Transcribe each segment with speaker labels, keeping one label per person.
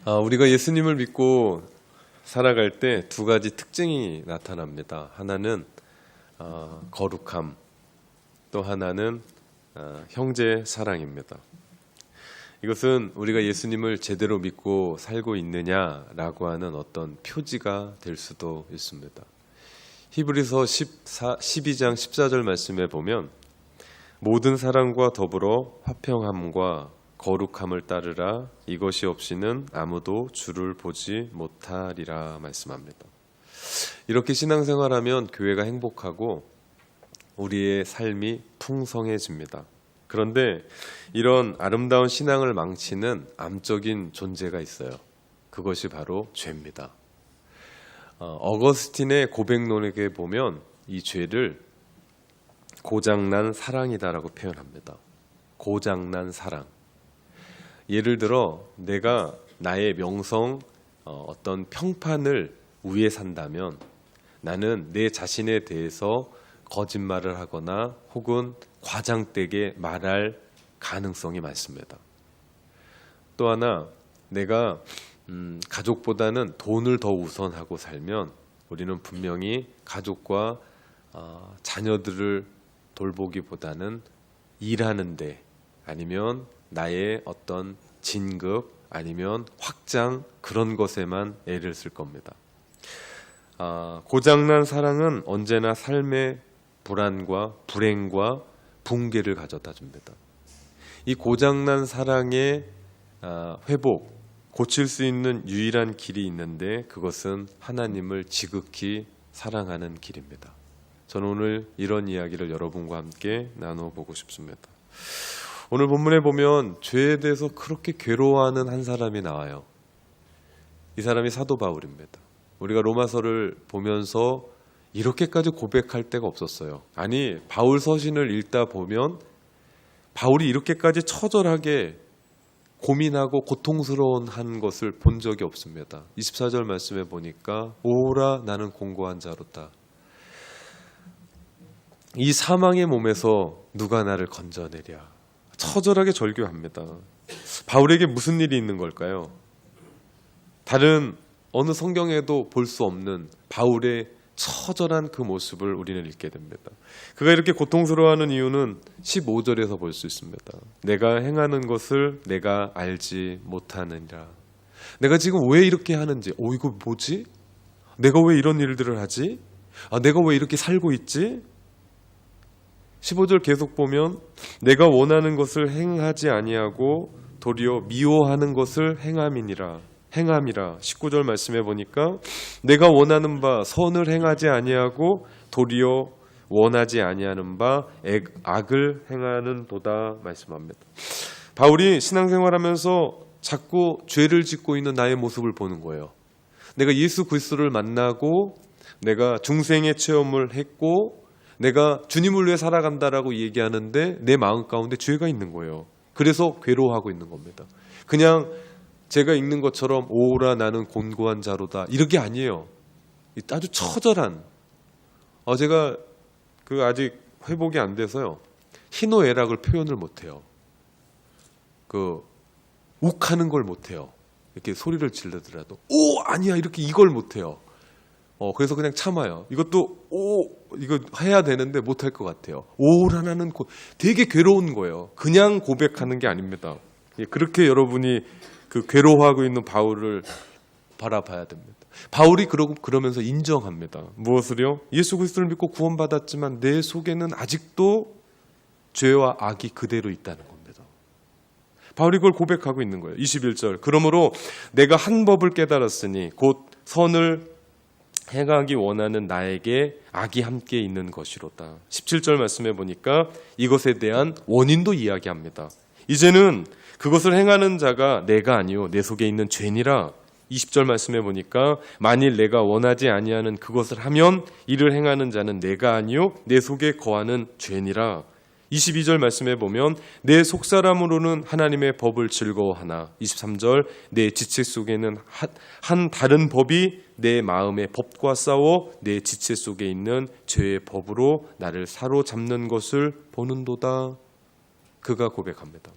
Speaker 1: 우리가 예수님을 믿고 살아갈 때 두 가지 특징이 나타납니다. 하나는 거룩함, 또 하나는 형제 사랑입니다. 이것은 우리가 예수님을 제대로 믿고 살고 있느냐라고 하는 어떤 표지가 될 수도 있습니다. 히브리서 12장 14절 말씀에 보면 모든 사랑과 더불어 화평함과 거룩함을 따르라. 이것이 없이는 아무도 주를 보지 못하리라 말씀합니다. 이렇게 신앙생활하면 교회가 행복하고 우리의 삶이 풍성해집니다. 그런데 이런 아름다운 신앙을 망치는 암적인 존재가 있어요. 그것이 바로 죄입니다. 어거스틴의 고백론에 보면 이 죄를 고장난 사랑이다라고 표현합니다. 고장난 사랑. 예를 들어 내가 나의 명성, 어떤 평판을 위해 산다면 나는 내 자신에 대해서 거짓말을 하거나 혹은 과장되게 말할 가능성이 많습니다. 또 하나, 내가 가족보다는 돈을 더 우선하고 살면 우리는 분명히 가족과 자녀들을 돌보기보다는 일하는데 아니면 나의 어떤 진급 아니면 확장 그런 것에만 애를 쓸 겁니다. 고장난 사랑은 언제나 삶의 불안과 불행과 붕괴를 가져다 줍니다. 이 고장난 사랑의 회복, 고칠 수 있는 유일한 길이 있는데 그것은 하나님을 지극히 사랑하는 길입니다. 저는 오늘 이런 이야기를 여러분과 함께 나눠보고 싶습니다. 오늘 본문에 보면 죄에 대해서 그렇게 괴로워하는 한 사람이 나와요. 이 사람이 사도 바울입니다. 우리가 로마서를 보면서 이렇게까지 고백할 때가 없었어요. 아니, 바울 서신을 읽다 보면 바울이 이렇게까지 처절하게 고민하고 고통스러운 한 것을 본 적이 없습니다. 24절 말씀에 보니까 오라 나는 공고한 자로다. 이 사망의 몸에서 누가 나를 건져내랴. 처절하게 절규합니다. 바울에게 무슨 일이 있는 걸까요? 다른 어느 성경에도 볼 수 없는 바울의 처절한 그 모습을 우리는 읽게 됩니다. 그가 이렇게 고통스러워하는 이유는 15절에서 볼 수 있습니다. 내가 행하는 것을 내가 알지 못하느니라. 내가 지금 왜 이렇게 하는지, 이거 뭐지? 내가 왜 이런 일들을 하지? 내가 왜 이렇게 살고 있지? 15절 계속 보면 내가 원하는 것을 행하지 아니하고 도리어 미워하는 것을 행함이라. 19절 말씀해 보니까 내가 원하는 바 선을 행하지 아니하고 도리어 원하지 아니하는 바 악을 행하는 도다 말씀합니다. 바울이 신앙생활하면서 자꾸 죄를 짓고 있는 나의 모습을 보는 거예요. 내가 예수 그리스도를 만나고 내가 중생의 체험을 했고 내가 주님을 위해 살아간다라고 얘기하는데 내 마음 가운데 죄가 있는 거예요. 그래서 괴로워하고 있는 겁니다. 그냥 제가 읽는 것처럼 오라 나는 곤고한 자로다 이렇게 아니에요. 아주 처절한 제가 아직 회복이 안 돼서요. 희노애락을 표현을 못해요. 욱하는 걸 못해요. 이렇게 소리를 지르더라도 아니야 이렇게 이걸 못해요. 그래서 그냥 참아요. 이것도 이거 해야 되는데 못할 것 같아요. 오라 나는 되게 괴로운 거예요. 그냥 고백하는 게 아닙니다. 그렇게 여러분이 괴로워하고 있는 바울을 바라봐야 됩니다. 바울이 그러면서 인정합니다. 무엇을요? 예수 그리스도를 믿고 구원받았지만 내 속에는 아직도 죄와 악이 그대로 있다는 겁니다. 바울이 그걸 고백하고 있는 거예요. 21절 그러므로 내가 한 법을 깨달았으니 곧 선을 행하기 원하는 나에게 악이 함께 있는 것이로다. 17절 말씀해 보니까 이것에 대한 원인도 이야기합니다. 이제는 그것을 행하는 자가 내가 아니요 내 속에 있는 죄니라. 20절 말씀해 보니까 만일 내가 원하지 아니하는 그것을 하면 이를 행하는 자는 내가 아니요 내 속에 거하는 죄니라. 22절 말씀해 보면 내 속사람으로는 하나님의 법을 즐거워하나 23절 내 지체 속에는 한 다른 법이 내 마음의 법과 싸워 내 지체 속에 있는 죄의 법으로 나를 사로잡는 것을 보는도다. 그가 고백합니다.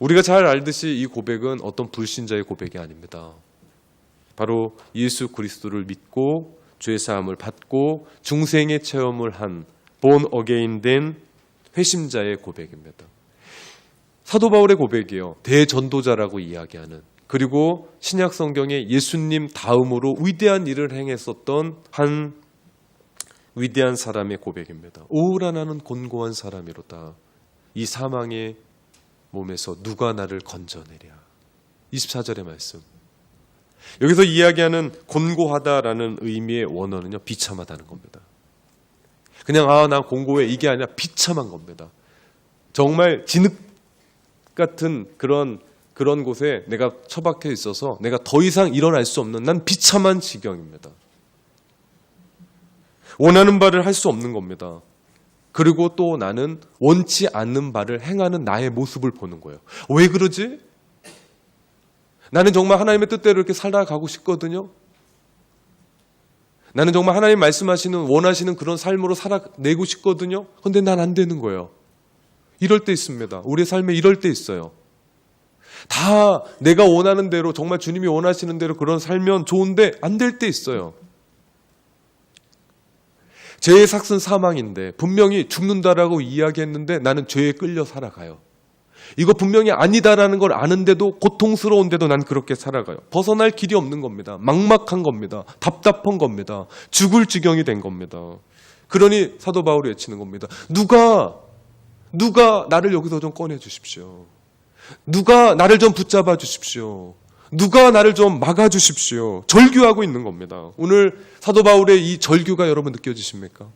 Speaker 1: 우리가 잘 알듯이 이 고백은 어떤 불신자의 고백이 아닙니다. 바로 예수 그리스도를 믿고 죄 사함을 받고 중생의 체험을 한 born again 된 회심자의 고백입니다. 사도 바울의 고백이요. 대전도자라고 이야기하는, 그리고 신약 성경에 예수님 다음으로 위대한 일을 행했었던 한 위대한 사람의 고백입니다. 오라 나는 곤고한 사람이로다. 이 사망의 몸에서 누가 나를 건져내랴. 24절의 말씀. 여기서 이야기하는 곤고하다라는 의미의 원어는요, 비참하다는 겁니다. 그냥 나 곤고해 이게 아니라 비참한 겁니다. 정말 진흙 같은 그런 곳에 내가 처박혀 있어서 내가 더 이상 일어날 수 없는, 난 비참한 지경입니다. 원하는 바를 할 수 없는 겁니다. 그리고 또 나는 원치 않는 바를 행하는 나의 모습을 보는 거예요. 왜 그러지? 나는 정말 하나님의 뜻대로 이렇게 살아가고 싶거든요. 나는 정말 하나님 말씀하시는, 원하시는 그런 삶으로 살아내고 싶거든요. 그런데 난 안 되는 거예요. 이럴 때 있습니다. 우리의 삶에 이럴 때 있어요. 다 내가 원하는 대로, 정말 주님이 원하시는 대로 그런 살면 좋은데 안 될 때 있어요. 죄의 삭은 사망인데 분명히 죽는다라고 이야기했는데 나는 죄에 끌려 살아가요. 이거 분명히 아니다라는 걸 아는데도, 고통스러운데도 난 그렇게 살아가요. 벗어날 길이 없는 겁니다. 막막한 겁니다. 답답한 겁니다. 죽을 지경이 된 겁니다. 그러니 사도 바울이 외치는 겁니다. 누가 나를 여기서 좀 꺼내 주십시오. 누가 나를 좀 붙잡아 주십시오. 누가 나를 좀 막아 주십시오. 절규하고 있는 겁니다. 오늘 사도 바울의 이 절규가 여러분 느껴지십니까?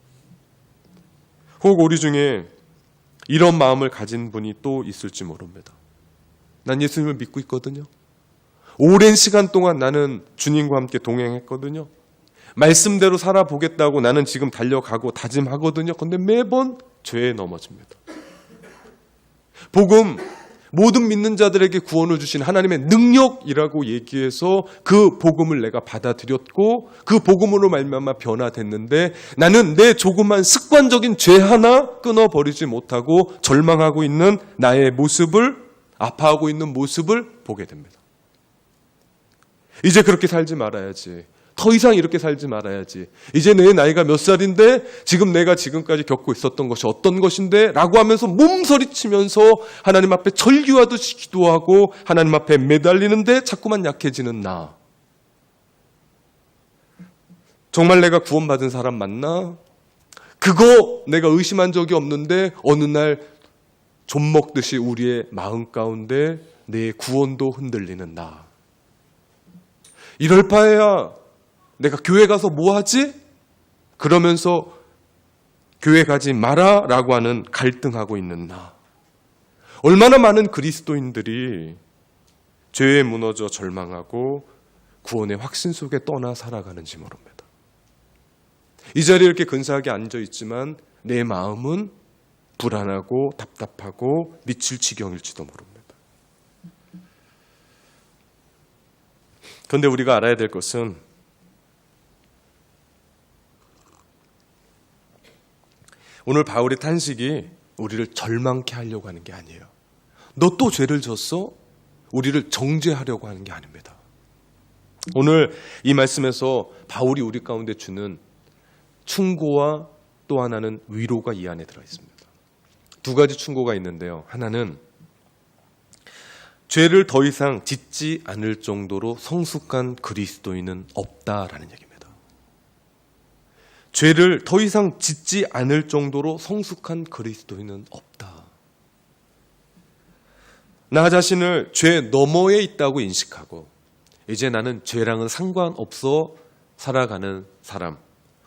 Speaker 1: 혹 우리 중에 이런 마음을 가진 분이 또 있을지 모릅니다. 난 예수님을 믿고 있거든요. 오랜 시간 동안 나는 주님과 함께 동행했거든요. 말씀대로 살아보겠다고 나는 지금 달려가고 다짐하거든요. 그런데 매번 죄에 넘어집니다. 복음, 모든 믿는 자들에게 구원을 주신 하나님의 능력이라고 얘기해서 그 복음을 내가 받아들였고 그 복음으로 말미암아 변화됐는데 나는 내 조그만 습관적인 죄 하나 끊어버리지 못하고 절망하고 있는 나의 모습을, 아파하고 있는 모습을 보게 됩니다. 이제 그렇게 살지 말아야지. 더 이상 이렇게 살지 말아야지. 이제 내 나이가 몇 살인데 지금 내가 지금까지 겪고 있었던 것이 어떤 것인데 라고 하면서 몸서리치면서 하나님 앞에 절규하듯이 기도하고 하나님 앞에 매달리는데 자꾸만 약해지는 나. 정말 내가 구원받은 사람 맞나? 그거 내가 의심한 적이 없는데 어느 날 좀 먹듯이 우리의 마음 가운데 내 구원도 흔들리는 나. 이럴 바에야 내가 교회 가서 뭐 하지? 그러면서 교회 가지 마라 라고 하는 갈등하고 있는 나. 얼마나 많은 그리스도인들이 죄에 무너져 절망하고 구원의 확신 속에 떠나 살아가는지 모릅니다. 이 자리에 이렇게 근사하게 앉아있지만 내 마음은 불안하고 답답하고 미칠 지경일지도 모릅니다. 그런데 우리가 알아야 될 것은 오늘 바울의 탄식이 우리를 절망케 하려고 하는 게 아니에요. 너 또 죄를 졌어? 우리를 정죄하려고 하는 게 아닙니다. 오늘 이 말씀에서 바울이 우리 가운데 주는 충고와 또 하나는 위로가 이 안에 들어 있습니다. 두 가지 충고가 있는데요. 하나는 죄를 더 이상 짓지 않을 정도로 성숙한 그리스도인은 없다라는 얘기입니다. 죄를 더 이상 짓지 않을 정도로 성숙한 그리스도인은 없다. 나 자신을 죄 너머에 있다고 인식하고 이제 나는 죄랑은 상관없어 살아가는 사람,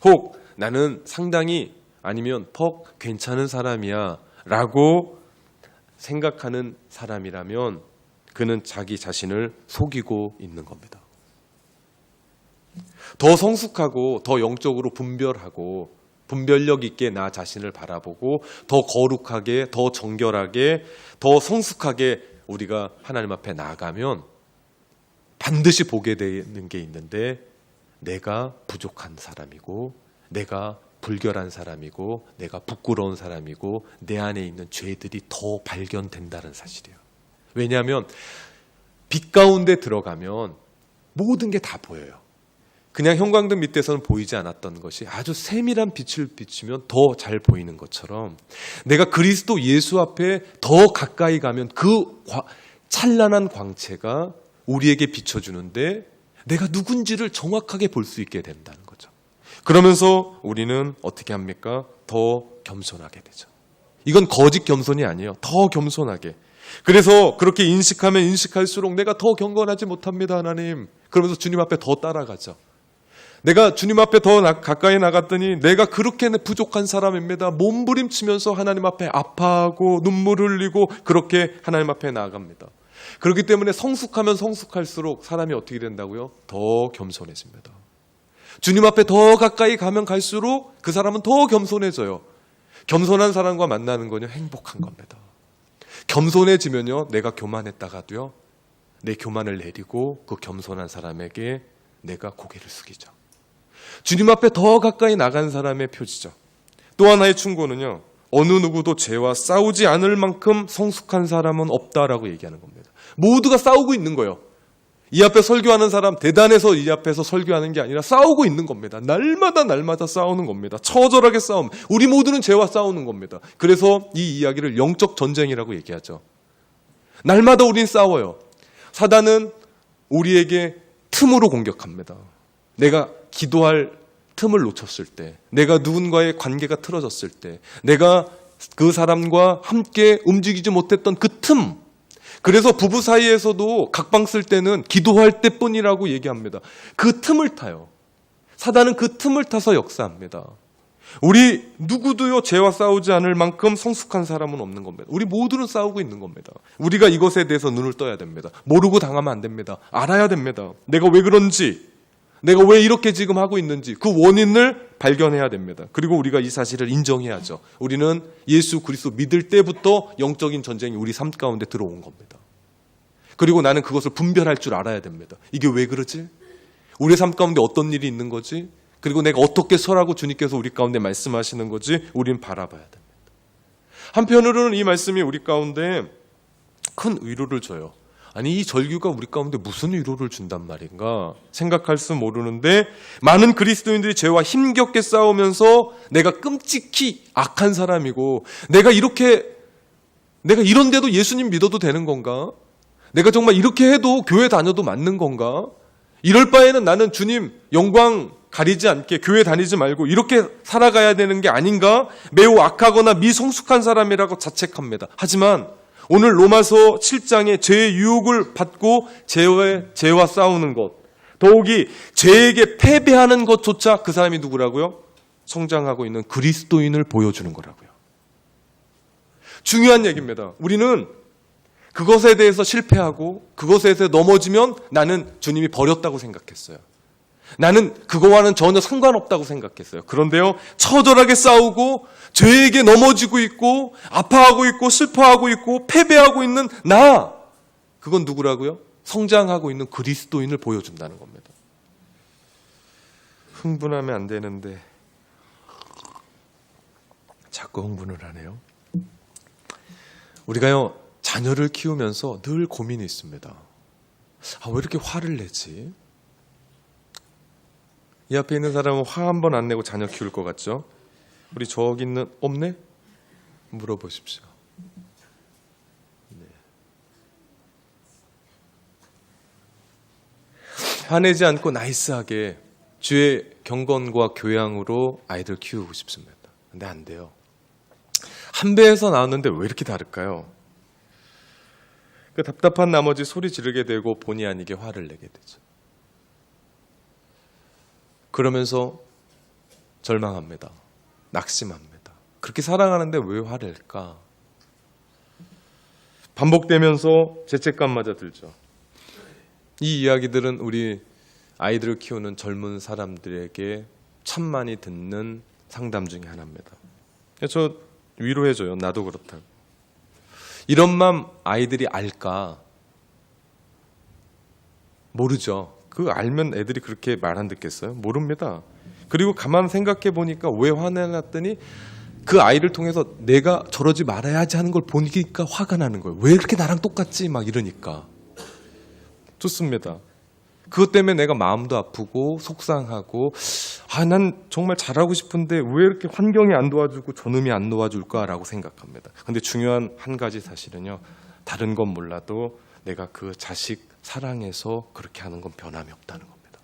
Speaker 1: 혹 나는 상당히 아니면 퍽 괜찮은 사람이야 라고 생각하는 사람이라면 그는 자기 자신을 속이고 있는 겁니다. 더 성숙하고 더 영적으로 분별하고 분별력 있게 나 자신을 바라보고 더 거룩하게, 더 정결하게, 더 성숙하게 우리가 하나님 앞에 나아가면 반드시 보게 되는 게 있는데 내가 부족한 사람이고 내가 불결한 사람이고 내가 부끄러운 사람이고 내 안에 있는 죄들이 더 발견된다는 사실이에요. 왜냐하면 빛 가운데 들어가면 모든 게 다 보여요. 그냥 형광등 밑에서는 보이지 않았던 것이 아주 세밀한 빛을 비추면 더 잘 보이는 것처럼 내가 그리스도 예수 앞에 더 가까이 가면 그 찬란한 광채가 우리에게 비춰주는데 내가 누군지를 정확하게 볼 수 있게 된다는 거죠. 그러면서 우리는 어떻게 합니까? 더 겸손하게 되죠. 이건 거짓 겸손이 아니에요. 더 겸손하게. 그래서 그렇게 인식하면 인식할수록 내가 더 경건하지 못합니다, 하나님. 그러면서 주님 앞에 더 따라가죠. 내가 주님 앞에 더 가까이 나갔더니 내가 그렇게 부족한 사람입니다. 몸부림치면서 하나님 앞에 아파하고 눈물 흘리고 그렇게 하나님 앞에 나아갑니다. 그렇기 때문에 성숙하면 성숙할수록 사람이 어떻게 된다고요? 더 겸손해집니다. 주님 앞에 더 가까이 가면 갈수록 그 사람은 더 겸손해져요. 겸손한 사람과 만나는 건요, 행복한 겁니다. 겸손해지면요, 내가 교만했다가도요, 내 교만을 내리고 그 겸손한 사람에게 내가 고개를 숙이죠. 주님 앞에 더 가까이 나간 사람의 표지죠. 또 하나의 충고는요, 어느 누구도 죄와 싸우지 않을 만큼 성숙한 사람은 없다라고 얘기하는 겁니다. 모두가 싸우고 있는 거예요. 이 앞에 설교하는 사람 대단해서 이 앞에서 설교하는 게 아니라 싸우고 있는 겁니다. 날마다 싸우는 겁니다. 처절하게 싸움. 우리 모두는 죄와 싸우는 겁니다. 그래서 이 이야기를 영적 전쟁이라고 얘기하죠. 날마다 우린 싸워요. 사단은 우리에게 틈으로 공격합니다. 내가 기도할 틈을 놓쳤을 때, 내가 누군가의 관계가 틀어졌을 때, 내가 그 사람과 함께 움직이지 못했던 그 틈, 그래서 부부 사이에서도 각방 쓸 때는 기도할 때뿐이라고 얘기합니다. 그 틈을 타요. 사단은 그 틈을 타서 역사합니다. 우리 누구도요, 죄와 싸우지 않을 만큼 성숙한 사람은 없는 겁니다. 우리 모두는 싸우고 있는 겁니다. 우리가 이것에 대해서 눈을 떠야 됩니다. 모르고 당하면 안 됩니다. 알아야 됩니다. 내가 왜 그런지, 내가 왜 이렇게 지금 하고 있는지 그 원인을 발견해야 됩니다. 그리고 우리가 이 사실을 인정해야죠. 우리는 예수 그리스도 믿을 때부터 영적인 전쟁이 우리 삶 가운데 들어온 겁니다. 그리고 나는 그것을 분별할 줄 알아야 됩니다. 이게 왜 그러지? 우리 삶 가운데 어떤 일이 있는 거지? 그리고 내가 어떻게 설하고 주님께서 우리 가운데 말씀하시는 거지? 우리는 바라봐야 됩니다. 한편으로는 이 말씀이 우리 가운데 큰 위로를 줘요. 아니, 이 절규가 우리 가운데 무슨 위로를 준단 말인가 생각할 수 모르는데, 많은 그리스도인들이 죄와 힘겹게 싸우면서 내가 끔찍히 악한 사람이고, 내가 이런데도 예수님 믿어도 되는 건가? 내가 정말 이렇게 해도 교회 다녀도 맞는 건가? 이럴 바에는 나는 주님 영광 가리지 않게 교회 다니지 말고 이렇게 살아가야 되는 게 아닌가? 매우 악하거나 미성숙한 사람이라고 자책합니다. 하지만 오늘 로마서 7장에 죄의 유혹을 받고 죄와 싸우는 것, 더욱이 죄에게 패배하는 것조차 그 사람이 누구라고요? 성장하고 있는 그리스도인을 보여주는 거라고요. 중요한 얘기입니다. 우리는 그것에 대해서 실패하고 그것에 대해서 넘어지면 나는 주님이 버렸다고 생각했어요. 나는 그거와는 전혀 상관없다고 생각했어요. 그런데요, 처절하게 싸우고 죄에게 넘어지고 있고 아파하고 있고 슬퍼하고 있고 패배하고 있는 나, 그건 누구라고요? 성장하고 있는 그리스도인을 보여준다는 겁니다. 흥분하면 안 되는데 자꾸 흥분을 하네요. 우리가요, 자녀를 키우면서 늘 고민이 있습니다. 왜 이렇게 화를 내지? 이 앞에 있는 사람은 화 한 번 안 내고 자녀 키울 것 같죠? 우리 저기 있는 없네? 물어보십시오. 네. 화내지 않고 나이스하게 주의 경건과 교양으로 아이들 키우고 싶습니다. 근데 안 돼요. 한 배에서 나왔는데 왜 이렇게 다를까요? 그 답답한 나머지 소리 지르게 되고 본의 아니게 화를 내게 되죠. 그러면서 절망합니다. 낙심합니다. 그렇게 사랑하는데 왜 화를 낼까? 반복되면서 죄책감마저 들죠. 이 이야기들은 우리 아이들을 키우는 젊은 사람들에게 참 많이 듣는 상담 중에 하나입니다. 저 위로해줘요. 나도 그렇다고. 이런 마음 아이들이 알까? 모르죠. 그거 알면 애들이 그렇게 말 안 듣겠어요? 모릅니다. 그리고 가만 생각해 보니까 왜 화내놨더니
Speaker 2: 그 아이를 통해서 내가 저러지 말아야지 하는 걸 보니까 화가 나는 거예요. 왜 이렇게 나랑 똑같지? 막 이러니까. 좋습니다. 그것 때문에 내가 마음도 아프고 속상하고 난 정말 잘하고 싶은데 왜 이렇게 환경이 안 도와주고 저놈이 안 도와줄까라고 생각합니다. 근데 중요한 한 가지 사실은요. 다른 건 몰라도 내가 그 자식 사랑해서 그렇게 하는 건 변함이 없다는 겁니다.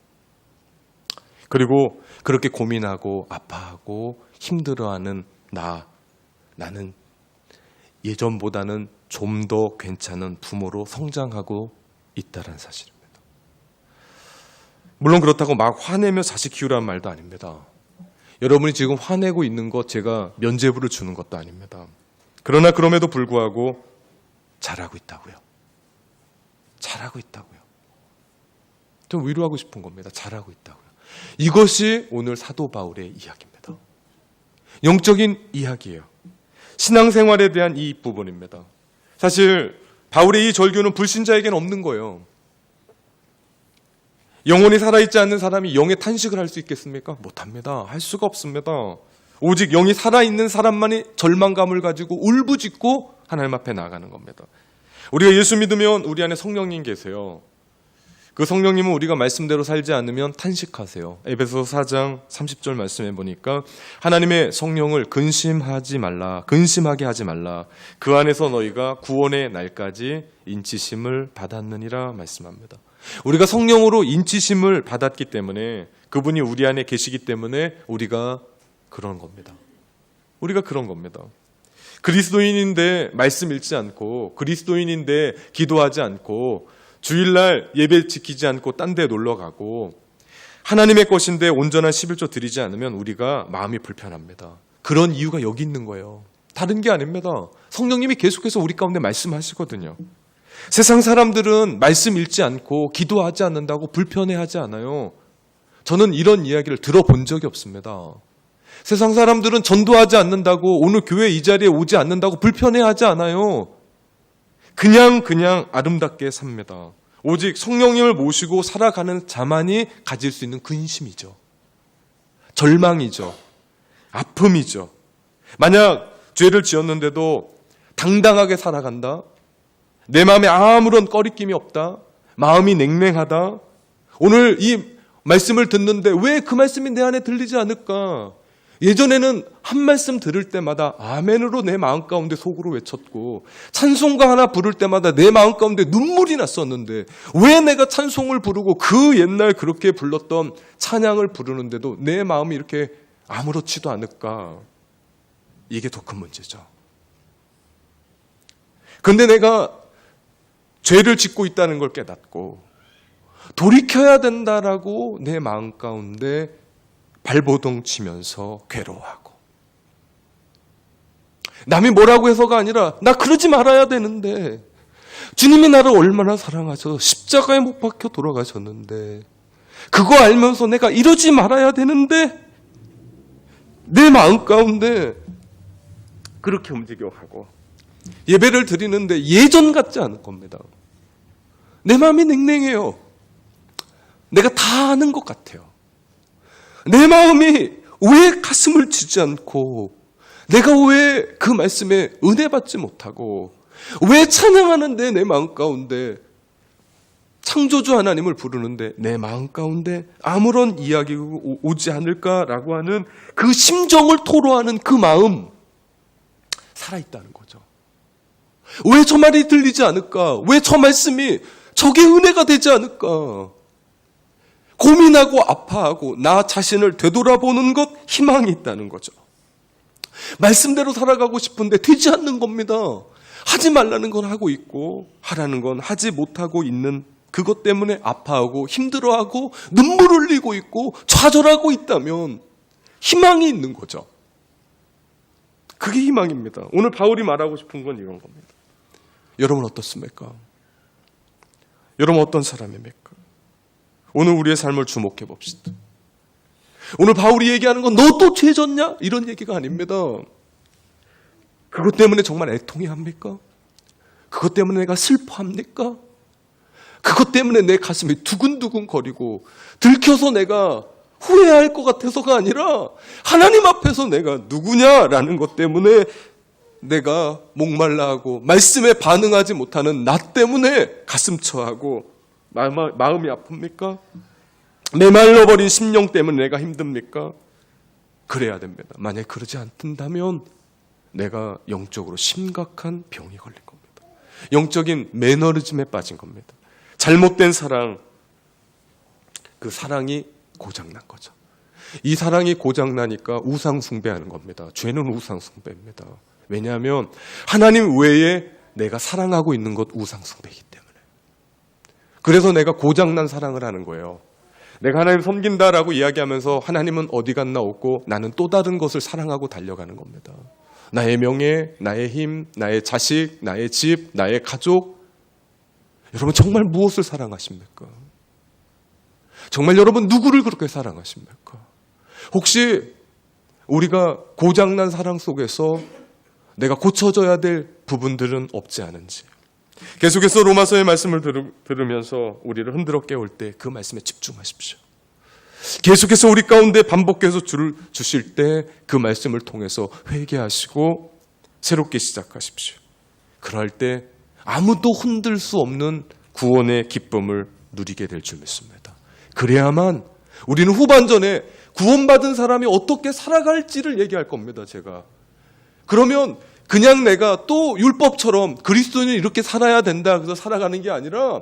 Speaker 2: 그리고 그렇게 고민하고 아파하고 힘들어하는 나는 예전보다는 좀 더 괜찮은 부모로 성장하고 있다는 사실입니다. 물론 그렇다고 막 화내며 자식 키우라는 말도 아닙니다. 여러분이 지금 화내고 있는 것 제가 면죄부를 주는 것도 아닙니다. 그러나 그럼에도 불구하고 잘하고 있다고요. 잘하고 있다고요. 좀 위로하고 싶은 겁니다. 잘하고 있다고요. 이것이 오늘 사도 바울의 이야기입니다. 영적인 이야기예요. 신앙생활에 대한 이 부분입니다. 사실 바울의 이 절규는 불신자에게는 없는 거예요. 영혼이 살아있지 않는 사람이 영의 탄식을 할 수 있겠습니까? 못합니다. 할 수가 없습니다. 오직 영이 살아있는 사람만이 절망감을 가지고 울부짖고 하나님 앞에 나가는 겁니다. 우리가 예수 믿으면 우리 안에 성령님 계세요. 그 성령님은 우리가 말씀대로 살지 않으면 탄식하세요. 에베소서 4장 30절 말씀해 보니까 하나님의 성령을 근심하게 하지 말라. 그 안에서 너희가 구원의 날까지 인치심을 받았느니라 말씀합니다. 우리가 성령으로 인치심을 받았기 때문에 그분이 우리 안에 계시기 때문에 우리가 그런 겁니다. 우리가 그런 겁니다. 그리스도인인데 말씀 읽지 않고 그리스도인인데 기도하지 않고 주일날 예배 지키지 않고 딴 데 놀러 가고 하나님의 것인데 온전한 11조 드리지 않으면 우리가 마음이 불편합니다. 그런 이유가 여기 있는 거예요. 다른 게 아닙니다. 성령님이 계속해서 우리 가운데 말씀하시거든요. 세상 사람들은 말씀 읽지 않고 기도하지 않는다고 불편해하지 않아요. 저는 이런 이야기를 들어본 적이 없습니다. 세상 사람들은 전도하지 않는다고 오늘 교회 이 자리에 오지 않는다고 불편해하지 않아요. 그냥 아름답게 삽니다. 오직 성령님을 모시고 살아가는 자만이 가질 수 있는 근심이죠. 절망이죠. 아픔이죠. 만약 죄를 지었는데도 당당하게 살아간다. 내 마음에 아무런 꺼리낌이 없다. 마음이 냉랭하다. 오늘 이 말씀을 듣는데 왜 그 말씀이 내 안에 들리지 않을까? 예전에는 한 말씀 들을 때마다 아멘으로 내 마음 가운데 속으로 외쳤고 찬송가 하나 부를 때마다 내 마음 가운데 눈물이 났었는데 왜 내가 찬송을 부르고 그 옛날 그렇게 불렀던 찬양을 부르는데도 내 마음이 이렇게 아무렇지도 않을까? 이게 더 큰 문제죠. 근데 내가 죄를 짓고 있다는 걸 깨닫고 돌이켜야 된다라고 내 마음 가운데 발버둥 치면서 괴로워하고 남이 뭐라고 해서가 아니라 나 그러지 말아야 되는데 주님이 나를 얼마나 사랑하셔서 십자가에 못 박혀 돌아가셨는데 그거 알면서 내가 이러지 말아야 되는데 내 마음 가운데 그렇게 움직여가고 예배를 드리는데 예전 같지 않을 겁니다. 내 마음이 냉랭해요. 내가 다 아는 것 같아요. 내 마음이 왜 가슴을 치지 않고 내가 왜 그 말씀에 은혜 받지 못하고 왜 찬양하는데 내 마음 가운데 창조주 하나님을 부르는데 내 마음 가운데 아무런 이야기가 오지 않을까라고 하는 그 심정을 토로하는 그 마음 살아있다는 거죠. 왜 저 말이 들리지 않을까? 왜 저 말씀이 저게 은혜가 되지 않을까? 고민하고 아파하고 나 자신을 되돌아보는 것 희망이 있다는 거죠. 말씀대로 살아가고 싶은데 되지 않는 겁니다. 하지 말라는 건 하고 있고 하라는 건 하지 못하고 있는 그것 때문에 아파하고 힘들어하고 눈물 흘리고 있고 좌절하고 있다면 희망이 있는 거죠. 그게 희망입니다. 오늘 바울이 말하고 싶은 건 이런 겁니다. 여러분 어떻습니까? 여러분 어떤 사람입니까? 오늘 우리의 삶을 주목해 봅시다. 오늘 바울이 얘기하는 건 너 또 죄 졌냐? 이런 얘기가 아닙니다. 그것 때문에 정말 애통해합니까? 그것 때문에 내가 슬퍼합니까? 그것 때문에 내 가슴이 두근두근 거리고 들켜서 내가 후회할 것 같아서가 아니라 하나님 앞에서 내가 누구냐라는 것 때문에 내가 목말라하고 말씀에 반응하지 못하는 나 때문에 가슴처하고 마음이 아픕니까? 메말라버린 심령 때문에 내가 힘듭니까? 그래야 됩니다. 만약에 그러지 않는다면 내가 영적으로 심각한 병이 걸린 겁니다. 영적인 매너리즘에 빠진 겁니다. 잘못된 사랑, 그 사랑이 고장난 거죠. 이 사랑이 고장나니까 우상 숭배하는 겁니다. 죄는 우상 숭배입니다. 왜냐하면 하나님 외에 내가 사랑하고 있는 것 우상 숭배이기 때문에. 그래서 내가 고장난 사랑을 하는 거예요. 내가 하나님 섬긴다라고 이야기하면서 하나님은 어디 갔나 없고 나는 또 다른 것을 사랑하고 달려가는 겁니다. 나의 명예, 나의 힘, 나의 자식, 나의 집, 나의 가족. 여러분 정말 무엇을 사랑하십니까? 정말 여러분 누구를 그렇게 사랑하십니까? 혹시 우리가 고장난 사랑 속에서 내가 고쳐져야 될 부분들은 없지 않은지. 계속해서 로마서의 말씀을 들으면서 우리를 흔들어 깨울 때 그 말씀에 집중하십시오. 계속해서 우리 가운데 반복해서 주를 주실 때 그 말씀을 통해서 회개하시고 새롭게 시작하십시오. 그럴 때 아무도 흔들 수 없는 구원의 기쁨을 누리게 될 줄 믿습니다. 그래야만 우리는 후반전에 구원받은 사람이 어떻게 살아갈지를 얘기할 겁니다. 제가. 그러면 그냥 내가 또 율법처럼 그리스도인은 이렇게 살아야 된다 그래서 살아가는 게 아니라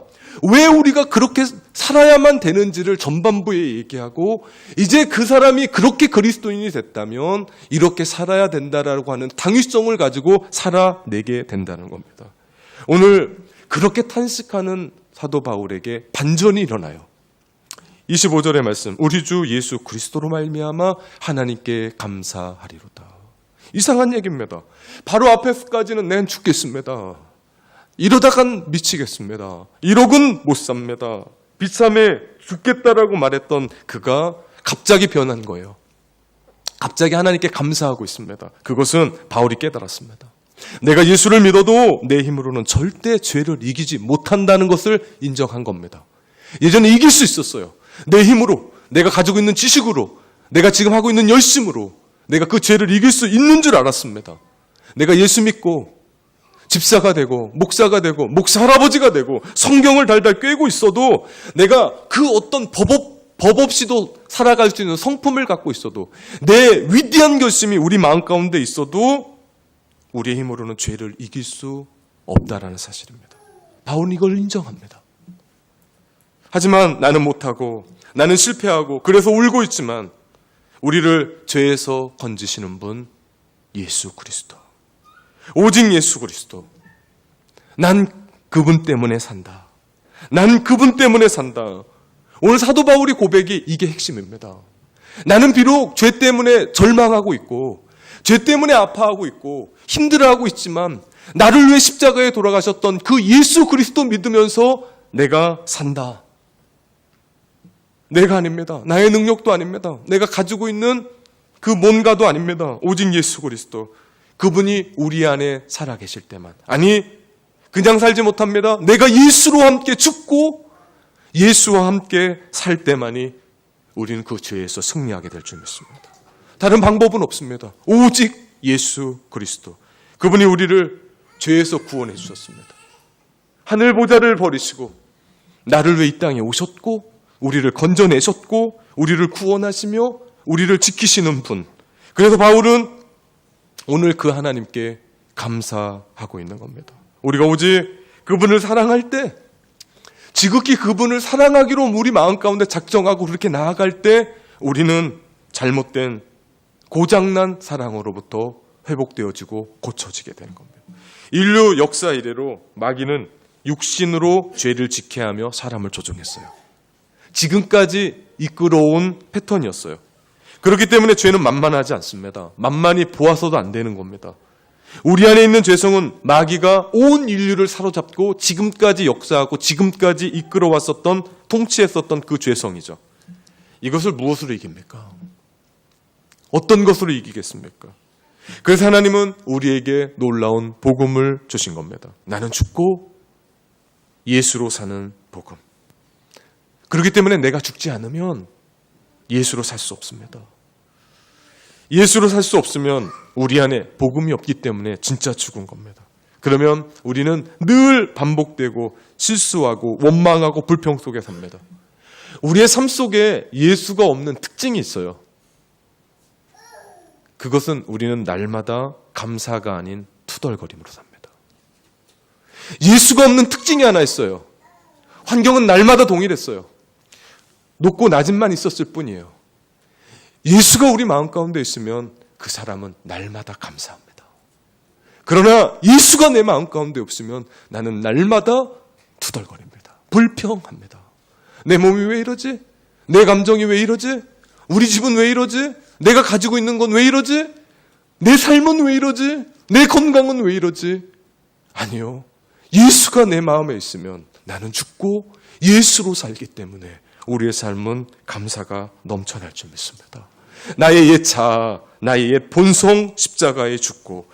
Speaker 2: 왜 우리가 그렇게 살아야만 되는지를 전반부에 얘기하고 이제 그 사람이 그렇게 그리스도인이 됐다면 이렇게 살아야 된다라고 하는 당위성을 가지고 살아내게 된다는 겁니다. 오늘 그렇게 탄식하는 사도 바울에게 반전이 일어나요. 25절의 말씀, 우리 주 예수 그리스도로 말미암아 하나님께 감사하리로다. 이상한 얘기입니다. 바로 앞에서까지는 난 죽겠습니다. 이러다간 미치겠습니다. 1억은 못 삽니다. 비참해 죽겠다라고 말했던 그가 갑자기 변한 거예요. 갑자기 하나님께 감사하고 있습니다. 그것은 바울이 깨달았습니다. 내가 예수를 믿어도 내 힘으로는 절대 죄를 이기지 못한다는 것을 인정한 겁니다. 예전에 이길 수 있었어요. 내 힘으로, 내가 가지고 있는 지식으로, 내가 지금 하고 있는 열심으로 내가 그 죄를 이길 수 있는 줄 알았습니다. 내가 예수 믿고 집사가 되고 목사가 되고 목사 할아버지가 되고 성경을 달달 꿰고 있어도 내가 그 어떤 법 없이도 살아갈 수 있는 성품을 갖고 있어도 내 위대한 결심이 우리 마음 가운데 있어도 우리의 힘으로는 죄를 이길 수 없다라는 사실입니다. 바울은 이걸 인정합니다. 하지만 나는 못하고 나는 실패하고 그래서 울고 있지만 우리를 죄에서 건지시는 분 예수 그리스도. 오직 예수 그리스도. 난 그분 때문에 산다. 난 그분 때문에 산다. 오늘 사도 바울의 고백이 이게 핵심입니다. 나는 비록 죄 때문에 절망하고 있고 죄 때문에 아파하고 있고 힘들어하고 있지만 나를 위해 십자가에 돌아가셨던 그 예수 그리스도 믿으면서 내가 산다. 내가 아닙니다. 나의 능력도 아닙니다. 내가 가지고 있는 그 뭔가도 아닙니다. 오직 예수 그리스도. 그분이 우리 안에 살아계실 때만. 아니, 그냥 살지 못합니다. 내가 예수로 함께 죽고 예수와 함께 살 때만이 우리는 그 죄에서 승리하게 될 줄 믿습니다. 다른 방법은 없습니다. 오직 예수 그리스도. 그분이 우리를 죄에서 구원해 주셨습니다. 하늘 보좌를 버리시고 나를 위해 이 땅에 오셨고 우리를 건져내셨고 우리를 구원하시며 우리를 지키시는 분. 그래서 바울은 오늘 그 하나님께 감사하고 있는 겁니다. 우리가 오직 그분을 사랑할 때 지극히 그분을 사랑하기로 우리 마음 가운데 작정하고 그렇게 나아갈 때 우리는 잘못된 고장난 사랑으로부터 회복되어지고 고쳐지게 되는 겁니다. 인류 역사 이래로 마귀는 육신으로 죄를 지켜하며 사람을 조종했어요. 지금까지 이끌어온 패턴이었어요. 그렇기 때문에 죄는 만만하지 않습니다. 만만히 보아서도 안 되는 겁니다. 우리 안에 있는 죄성은 마귀가 온 인류를 사로잡고 지금까지 역사하고 지금까지 이끌어왔었던 통치했었던 그 죄성이죠. 이것을 무엇으로 이깁니까? 어떤 것으로 이기겠습니까? 그래서 하나님은 우리에게 놀라운 복음을 주신 겁니다. 나는 죽고 예수로 사는 복음. 그렇기 때문에 내가 죽지 않으면 예수로 살 수 없습니다. 예수로 살 수 없으면 우리 안에 복음이 없기 때문에 진짜 죽은 겁니다. 그러면 우리는 늘 반복되고 실수하고 원망하고 불평 속에 삽니다. 우리의 삶 속에 예수가 없는 특징이 있어요. 그것은 우리는 날마다 감사가 아닌 투덜거림으로 삽니다. 예수가 없는 특징이 하나 있어요. 환경은 날마다 동일했어요. 높고 낮음만 있었을 뿐이에요. 예수가 우리 마음 가운데 있으면 그 사람은 날마다 감사합니다. 그러나 예수가 내 마음 가운데 없으면 나는 날마다 투덜거립니다. 불평합니다. 내 몸이 왜 이러지? 내 감정이 왜 이러지? 우리 집은 왜 이러지? 내가 가지고 있는 건 왜 이러지? 내 삶은 왜 이러지? 내 건강은 왜 이러지? 아니요. 예수가 내 마음에 있으면 나는 죽고 예수로 살기 때문에 우리의 삶은 감사가 넘쳐날 줄 믿습니다. 나의 옛 자아, 나의 옛 본성 십자가에 죽고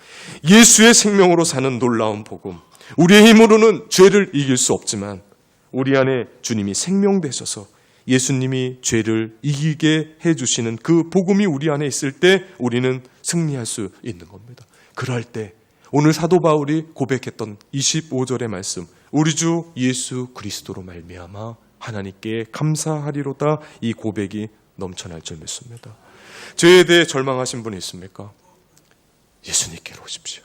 Speaker 2: 예수의 생명으로 사는 놀라운 복음. 우리의 힘으로는 죄를 이길 수 없지만 우리 안에 주님이 생명 되셔서 예수님이 죄를 이기게 해주시는 그 복음이 우리 안에 있을 때 우리는 승리할 수 있는 겁니다. 그럴 때 오늘 사도 바울이 고백했던 25절의 말씀, 우리 주 예수 그리스도로 말미암아 하나님께 감사하리로다, 이 고백이 넘쳐날 줄 믿습니다. 죄에 대해 절망하신 분이 있습니까? 예수님께로 오십시오.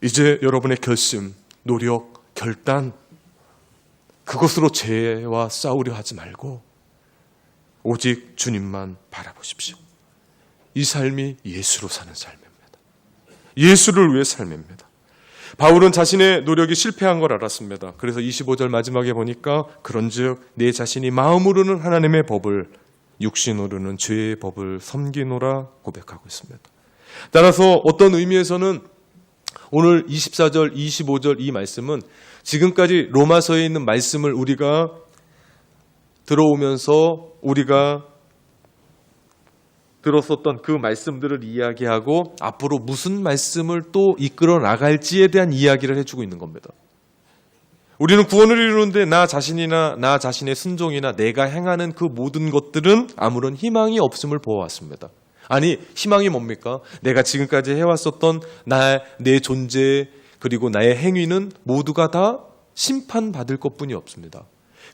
Speaker 2: 이제 여러분의 결심, 노력, 결단, 그것으로 죄와 싸우려 하지 말고 오직 주님만 바라보십시오. 이 삶이 예수로 사는 삶입니다. 예수를 위해 삶입니다. 바울은 자신의 노력이 실패한 걸 알았습니다. 그래서 25절 마지막에 보니까 그런즉 내 자신이 마음으로는 하나님의 법을, 육신으로는 죄의 법을 섬기노라 고백하고 있습니다. 따라서 어떤 의미에서는 오늘 24절, 25절 이 말씀은 지금까지 로마서에 있는 말씀을 우리가 들어오면서 우리가 들었었던 그 말씀들을 이야기하고 앞으로 무슨 말씀을 또 이끌어 나갈지에 대한 이야기를 해주고 있는 겁니다. 우리는 구원을 이루는데 나 자신이나 나 자신의 순종이나 내가 행하는 그 모든 것들은 아무런 희망이 없음을 보아왔습니다. 아니, 희망이 뭡니까? 내가 지금까지 해왔었던 내 존재 그리고 나의 행위는 모두가 다 심판받을 것뿐이 없습니다.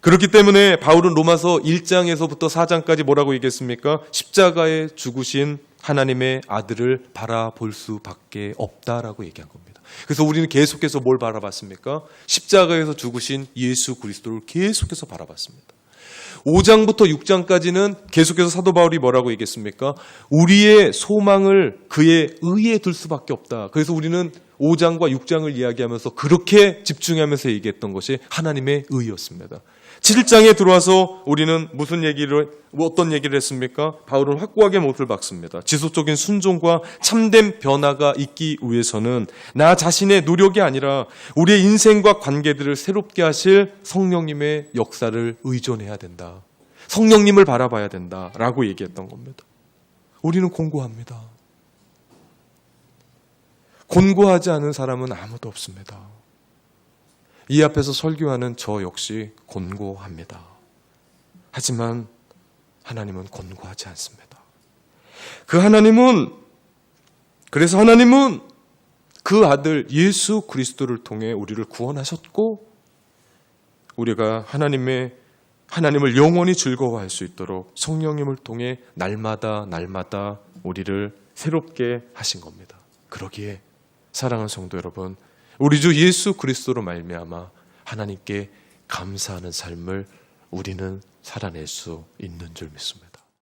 Speaker 2: 그렇기 때문에 바울은 로마서 1장에서부터 4장까지 뭐라고 얘기했습니까? 십자가에 죽으신 하나님의 아들을 바라볼 수밖에 없다라고 얘기한 겁니다. 그래서 우리는 계속해서 뭘 바라봤습니까? 십자가에서 죽으신 예수 그리스도를 계속해서 바라봤습니다. 5장부터 6장까지는 계속해서 사도 바울이 뭐라고 얘기했습니까? 우리의 소망을 그의 의에 둘 수밖에 없다. 그래서 우리는 5장과 6장을 이야기하면서 그렇게 집중하면서 얘기했던 것이 하나님의 의였습니다. 7장에 들어와서 우리는 어떤 얘기를 했습니까? 바울은 확고하게 못을 박습니다. 지속적인 순종과 참된 변화가 있기 위해서는 나 자신의 노력이 아니라 우리의 인생과 관계들을 새롭게 하실 성령님의 역사를 의존해야 된다. 성령님을 바라봐야 된다라고 얘기했던 겁니다. 우리는 곤고합니다. 곤고하지 않은 사람은 아무도 없습니다. 이 앞에서 설교하는 저 역시 곤고합니다. 하지만 하나님은 곤고하지 않습니다. 그래서 하나님은 그 아들 예수 그리스도를 통해 우리를 구원하셨고 우리가 하나님을 영원히 즐거워할 수 있도록 성령님을 통해 날마다 우리를 새롭게 하신 겁니다. 그러기에 사랑하는 성도 여러분, 우리 주 예수 그리스도로 말미암아 하나님께 감사하는 삶을 우리는 살아낼 수 있는 줄 믿습니다.